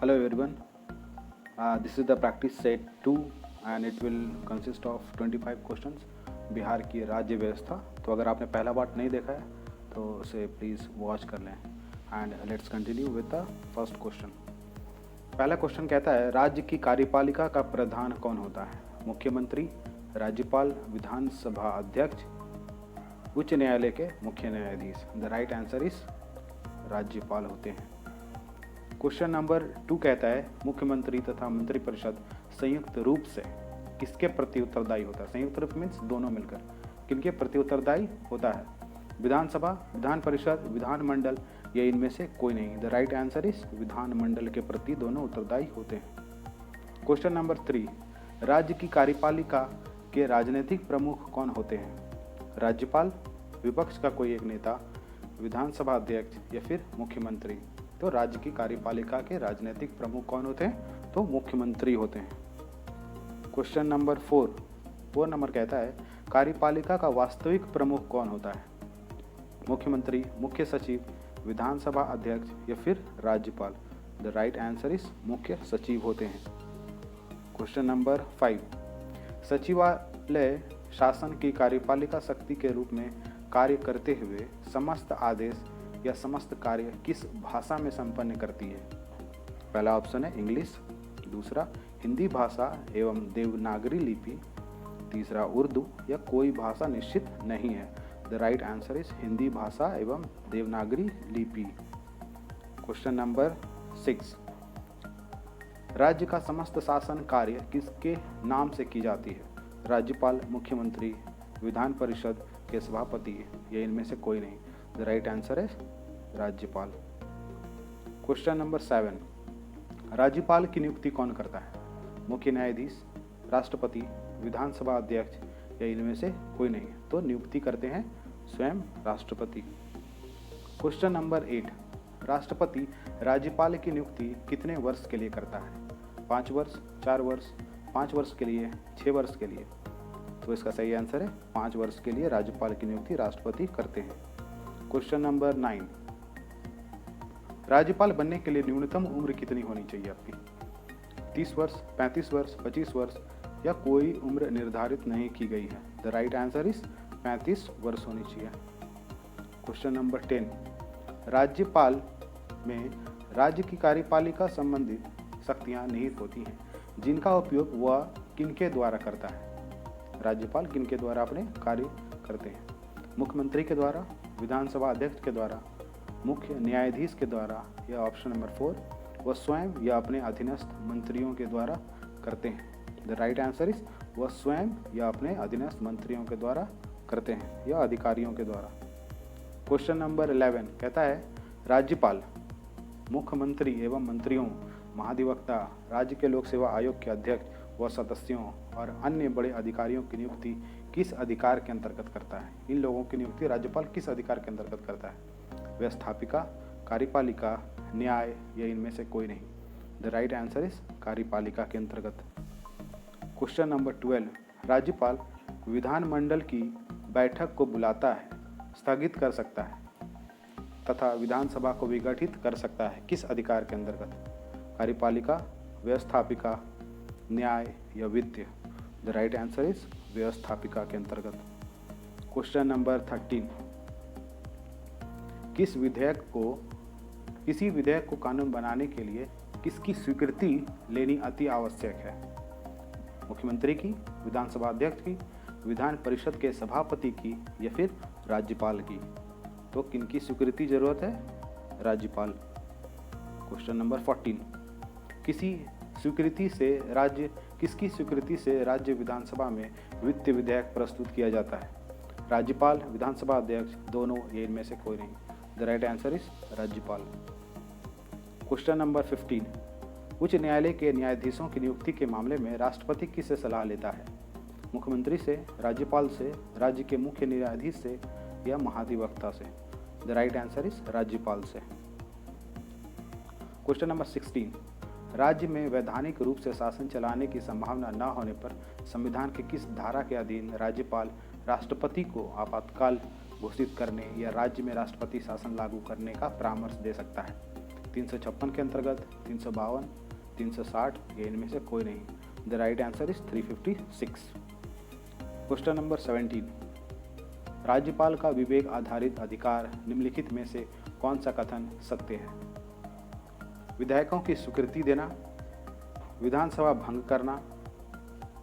Hello everyone. This is the practice set 2 and it will consist of 25 questions. Bihar की राज्य व्यवस्था। तो अगर आपने पहला पार्ट नहीं देखा है तो उसे प्लीज़ वॉच कर लें। And let's continue with the first question. पहला क्वेश्चन कहता है, राज्य की कार्यपालिका का प्रधान कौन होता है? मुख्यमंत्री, राज्यपाल, विधानसभा अध्यक्ष, उच्च न्यायालय के मुख्य न्यायाधीश। द राइट आंसर इज राज्यपाल होते हैं। क्वेश्चन नंबर 2 कहता है, मुख्यमंत्री तथा मंत्रिपरिषद संयुक्त रूप से किसके प्रति उत्तरदायी होता है? संयुक्त रूप मीन्स दोनों मिलकर किनके प्रति उत्तरदायी होता है? विधानसभा, विधान परिषद, विधानमंडल या इनमें से कोई नहीं। द राइट आंसर इज विधानमंडल के प्रति दोनों उत्तरदायी होते हैं। क्वेश्चन नंबर 3, राज्य की कार्यपालिका के राजनीतिक प्रमुख कौन होते हैं? राज्यपाल, विपक्ष का कोई एक नेता, विधानसभा अध्यक्ष या फिर मुख्यमंत्री। तो राज्य की कार्यपालिका के राजनीतिक प्रमुख कौन होते हैं? तो मुख्यमंत्री होते हैं। क्वेश्चन नंबर 4 नंबर कहता है, कार्यपालिका का वास्तविक प्रमुख कौन होता है? मुख्यमंत्री, मुख्य सचिव, विधानसभा अध्यक्ष या फिर राज्यपाल। द राइट आंसर इज मुख्य सचिव होते हैं। क्वेश्चन नंबर 5, सचिवालय शासन की कार्यपालिका शक्ति के रूप में कार्य करते हुए समस्त आदेश या समस्त कार्य किस भाषा में संपन्न करती है? पहला ऑप्शन है इंग्लिश, दूसरा हिंदी भाषा एवं देवनागरी लिपि, तीसरा उर्दू या कोई भाषा निश्चित नहीं है। The right answer is Hindi भाषा एवं देवनागरी लिपि। क्वेश्चन नंबर 6, राज्य का समस्त शासन कार्य किसके नाम से की जाती है? राज्यपाल, मुख्यमंत्री, विधान परिषद के सभापति या इनमें से कोई नहीं। द राइट आंसर है राज्यपाल। क्वेश्चन नंबर 7, राज्यपाल की नियुक्ति कौन करता है? मुख्य न्यायाधीश, राष्ट्रपति, विधानसभा अध्यक्ष या इनमें से कोई नहीं। तो नियुक्ति करते हैं स्वयं राष्ट्रपति। क्वेश्चन नंबर 8, राष्ट्रपति राज्यपाल की नियुक्ति कितने वर्ष के लिए करता है? 5 वर्ष, 4 वर्ष, 5 वर्ष के लिए, 6 वर्ष के लिए। तो इसका सही आंसर है 5 वर्ष के लिए राज्यपाल की नियुक्ति राष्ट्रपति करते हैं। क्वेश्चन नंबर 9, राज्यपाल बनने के लिए न्यूनतम उम्र कितनी होनी चाहिए आपकी? 30 वर्ष, 35 वर्ष, 25 वर्ष या कोई उम्र निर्धारित नहीं की गई है। द राइट आंसर इज 35 वर्ष होनी चाहिए। क्वेश्चन नंबर 10, राज्यपाल में राज्य की कार्यपालिका संबंधित शक्तियां निहित होती हैं, जिनका उपयोग वह किनके द्वारा करता है? राज्यपाल किनके द्वारा अपने कार्य करते हैं? मुख्यमंत्री के द्वारा, विधानसभा अध्यक्ष के द्वारा, मुख्य न्यायाधीश के द्वारा या ऑप्शन नंबर 4 वह स्वयं या अपने अधीनस्थ मंत्रियों के द्वारा करते हैं। द राइट आंसर इज वह स्वयं या अपने अधीनस्थ मंत्रियों के द्वारा करते हैं या अधिकारियों के द्वारा। क्वेश्चन नंबर 11 कहता है, राज्यपाल, मुख्यमंत्री एवं मंत्रियों, महाधिवक्ता, राज्य के लोक सेवा आयोग के अध्यक्ष व सदस्यों और अन्य बड़े अधिकारियों की नियुक्ति किस अधिकार के अंतर्गत करता है? इन लोगों की नियुक्ति राज्यपाल किस अधिकार के अंतर्गत करता है? व्यवस्थापिका, कार्यपालिका, न्याय या इनमें से कोई नहीं। द राइट आंसर इज कार्यपालिका के अंतर्गत। क्वेश्चन नंबर 12, राज्यपाल विधानमंडल की बैठक को बुलाता है, स्थगित कर सकता है तथा विधानसभा को विघटित कर सकता है किस अधिकार के अंतर्गत? कार्यपालिका, व्यवस्थापिका, न्याय या वित्त। द राइट आंसर इज व्यवस्थापिका के अंतर्गत। क्वेश्चन नंबर 13, किसी विधेयक को कानून बनाने के लिए किसकी स्वीकृति लेनी अति आवश्यक है? मुख्यमंत्री की, विधानसभा अध्यक्ष की, विधान परिषद के सभापति की या फिर राज्यपाल की। तो किनकी स्वीकृति जरूरत है? राज्यपाल। क्वेश्चन नंबर 14, किसकी स्वीकृति से राज्य विधानसभा में वित्त विधेयक प्रस्तुत किया जाता है? राज्यपाल, विधानसभा अध्यक्ष, दोनों या इनमें से कोई नहीं। द राइट आंसर इज राज्यपाल। क्वेश्चन नंबर 15, उच्च न्यायालय के न्यायाधीशों की नियुक्ति के मामले में राष्ट्रपति किससे सलाह लेता है? मुख्यमंत्री से, राज्यपाल से, राज्य के मुख्य न्यायाधीश से या महाधिवक्ता से। द राइट आंसर इज राज्यपाल से। क्वेश्चन नंबर 16, राज्य में वैधानिक रूप से शासन चलाने की संभावना न होने पर संविधान के किस धारा के अधीन राज्यपाल राष्ट्रपति को आपातकाल घोषित करने या राज्य में राष्ट्रपति शासन लागू करने का परामर्श दे सकता है? 356 के अंतर्गत, 352, 360 या इनमें से कोई नहीं। The right answer is 356। Question number 17, राज्यपाल का विवेक आधारित अधिकार निम्नलिखित में से कौन सा कथन सत्य है? विधायकों की स्वीकृति देना, विधानसभा भंग करना,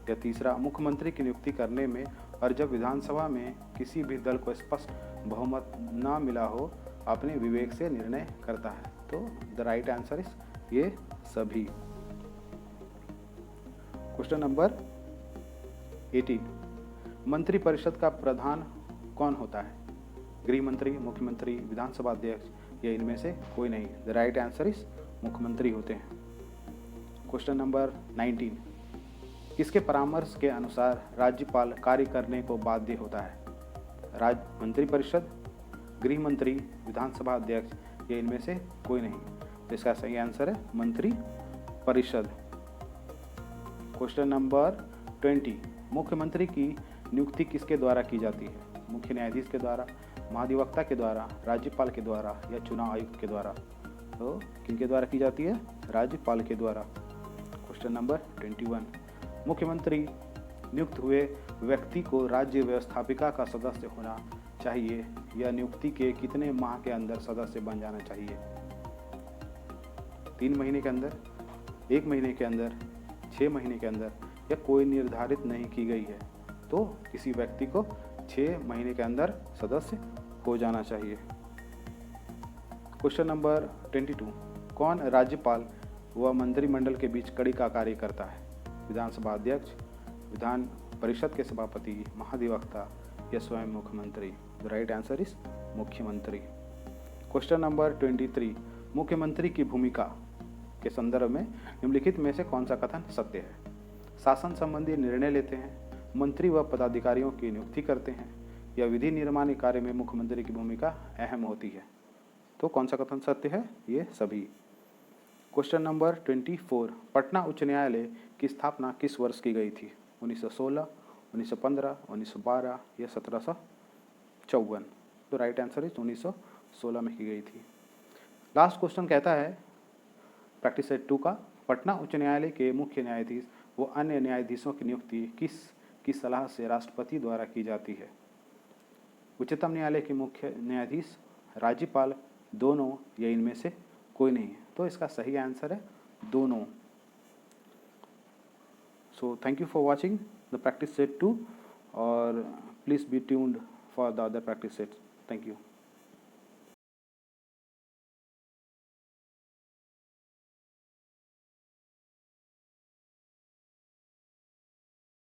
या तीसरा मुख्यमंत्री की नियुक्ति करने में और जब विधानसभा में किसी भी दल को स्पष्ट बहुमत न मिला हो अपने विवेक से निर्णय करता है। तो द राइट आंसर इज ये सभी। क्वेश्चन नंबर 18, मंत्रिपरिषद का प्रधान कौन होता है? गृह मंत्री, मुख्यमंत्री, विधानसभा अध्यक्ष या इनमें से कोई नहीं। द राइट आंसर इज मुख्यमंत्री होते हैं। क्वेश्चन नंबर 19, किसके परामर्श के अनुसार राज्यपाल कार्य करने को बाध्य होता है? मंत्रिपरिषद, गृह मंत्री, विधानसभा अध्यक्ष या इनमें से कोई नहीं। तो इसका सही आंसर है मंत्री परिषद। क्वेश्चन नंबर 20, मुख्यमंत्री की नियुक्ति किसके द्वारा की जाती है? मुख्य न्यायाधीश के द्वारा, महाधिवक्ता के द्वारा, राज्यपाल के द्वारा या चुनाव आयुक्त के द्वारा? तो किनके द्वारा की जाती है? राज्यपाल के द्वारा। क्वेश्चन नंबर 21, मुख्यमंत्री नियुक्त हुए व्यक्ति को राज्य व्यवस्थापिका का सदस्य होना चाहिए या नियुक्ति के कितने माह के अंदर सदस्य बन जाना चाहिए? 3 महीने के अंदर, 1 महीने के अंदर, 6 महीने के अंदर या कोई निर्धारित नहीं की गई है। तो किसी व्यक्ति को 6 महीने के अंदर सदस्य हो जाना चाहिए। क्वेश्चन नंबर 22, कौन राज्यपाल व मंत्रिमंडल के बीच कड़ी का कार्य करता है? विधानसभा अध्यक्ष, विधान परिषद के सभापति, महाधिवक्ता या स्वयं मुख्यमंत्री? द राइट आंसर इज मुख्यमंत्री। क्वेश्चन नंबर 23, मुख्यमंत्री की भूमिका के संदर्भ में निम्नलिखित में से कौन सा कथन सत्य है? शासन संबंधी निर्णय लेते हैं, मंत्री व पदाधिकारियों की नियुक्ति करते हैं या विधि निर्माण कार्य में मुख्यमंत्री की भूमिका अहम होती है? तो कौन सा कथन सत्य है? ये सभी। क्वेश्चन नंबर 24, पटना उच्च न्यायालय की स्थापना किस वर्ष की गई थी? 1916, 1915, 1912 या 1754? तो राइट आंसर इज 1916 में की गई थी। लास्ट क्वेश्चन कहता है प्रैक्टिस सेट 2 का, पटना उच्च न्यायालय के मुख्य न्यायाधीश व अन्य न्यायाधीशों की नियुक्ति किस सलाह से राष्ट्रपति द्वारा की जाती है? उच्चतम न्यायालय के मुख्य न्यायाधीश, राज्यपाल, दोनों या इनमें से कोई नहीं। तो इसका सही आंसर है दोनों। So thank you for watching the practice set 2 और please be tuned for the other practice sets. Thank you.